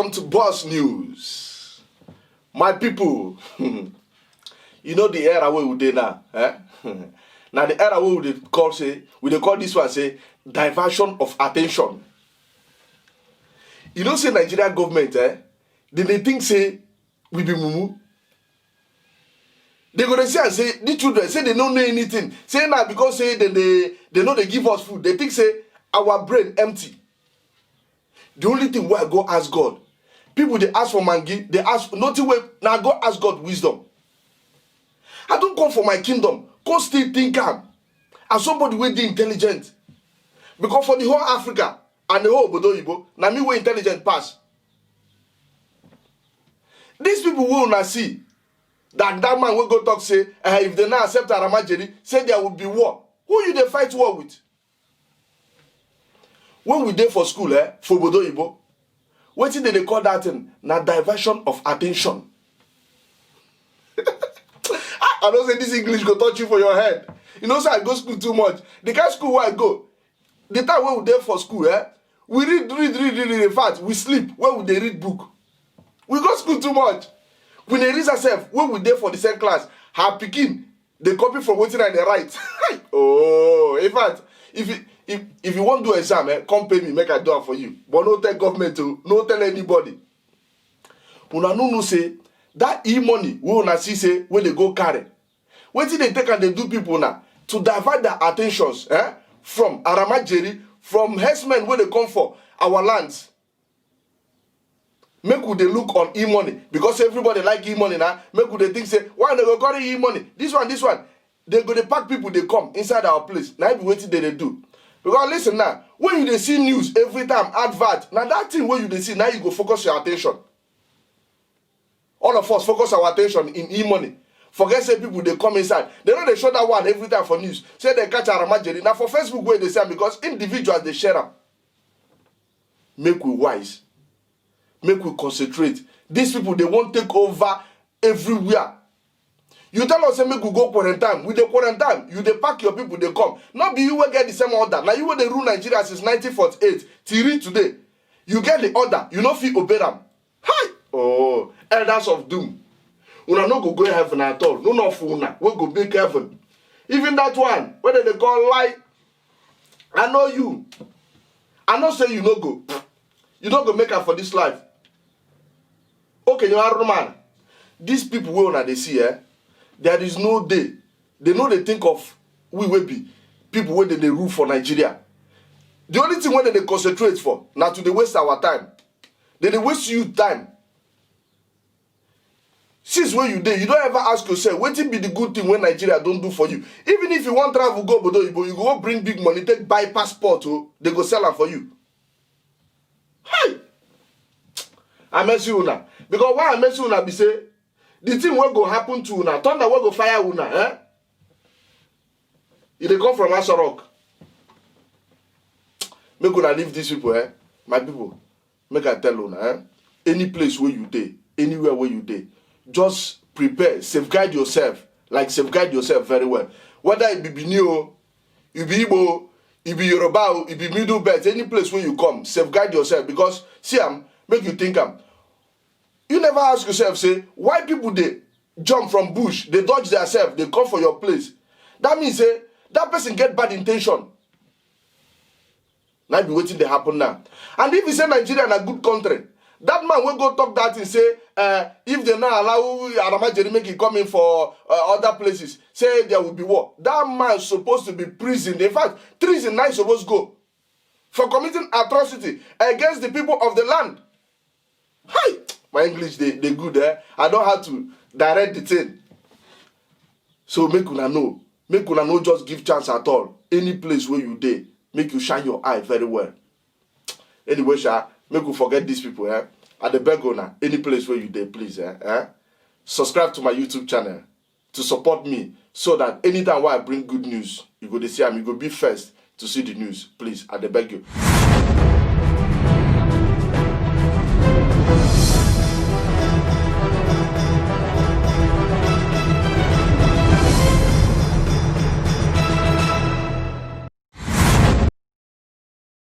welcome to Boss News. My people, you know the era where we dey now, eh? Now the era where we dey call this one say diversion of attention. You know say Nigeria government, they think say we be mumu. They gonna say and say the children say they don't know anything. Say now because say they know they give us food. They think say our brain empty. The only thing where I go ask God, people they ask for mangi, they ask nothing way. Now go ask God wisdom. I don't come for my kingdom. Come still think am as somebody wey dey intelligent. Because for the whole Africa and the whole Obodo Igbo, na me wey intelligent pass. These people will not see that man will go talk say if they not accept Aramajeri, say there will be war. Who you they fight war with? When we dey for school, for Obodo Igbo, wetin they call that thing? Na diversion of attention. I don't say this English go touch you for your head. You know, say I go school too much. The kind of school where I go, the time when we dey for school, we read. In fact, we sleep when we dey read book. We go school too much. We dey read ourselves when we dey for the same class. Her pikin, they copy from wetin I dey write. Oh, in fact, if you want do exam, come pay me, make I do it for you. But no tell government to, no tell anybody. Una no say that e-money we una see say when they go carry. Wetin they take and they do people now to divert their attentions from Aramajeri, from herdsmen where they come for our lands. Make we they look on e-money because everybody like e-money now. Make we they think say why they go carry e-money? This one. They go to pack people they come inside our place. Now be waiting they do. Because listen now, when you they see news every time, advert, now that thing where you they see, now you go focus your attention. All of us focus our attention in e-money. Forget say people they come inside. They know they show that one every time for news. Say they catch Aramajeri. Now for Facebook where they say because individuals they share them. Make we wise. Make we concentrate. These people they won't take over everywhere. You tell us say make we go quarantine. With the quarantine, you they pack your people, they come. Not be you will get the same order. Now you will they rule Nigeria since 1948 till today. You get the order. You know fit obey them. Hi! Oh, elders of doom. Una no go heaven at all. No of una. We go make heaven. Even that one, whether they call lie. I know you. I know say you no go. You don't go make her for this life. Okay, you are Roman. These people we una they see, there is no day. They know they think of we will be people when they rule for Nigeria. The only thing when they concentrate for now to they waste our time. They waste you time. Since when you there, you don't ever ask yourself, what be the good thing when Nigeria don't do for you? Even if you want travel go Obodo Igbo, you go bring big money, take buy passport, they go sell them for you. Hi! I mess you una. Because why I mess you una be say the thing will go happen to una. Thunder will go fire una, If they come from Aso Rock. Make una leave these people, My people, make I tell una, Any place where you dey, anywhere where you dey, just prepare, safeguard yourself. Like safeguard yourself very well. Whether it be Benio, it be Igbo, it be Yoruba, it be Middle Belt, any place where you come, safeguard yourself. Because see make you think you never ask yourself, say, why people they jump from bush, they dodge themselves, they come for your place. That means say that person get bad intention. Now be waiting to happen now. And if you say Nigeria in a good country, that man will go talk that and say, if they not allow Aramajeri make it come in for other places, say there will be war. That man is supposed to be prisoned. In fact, treason now is supposed to go for committing atrocity against the people of the land. Hi! My English, they good, I don't have to direct the thing. So make una know. Make una know just give chance at all. Any place where you dey, make you shine your eye very well. Anyway, make you forget these people, At the beg una, any place where you dey, please, Subscribe to my YouTube channel to support me so that anytime I bring good news, you go to see them, you go be first to see the news. Please, at the beg you.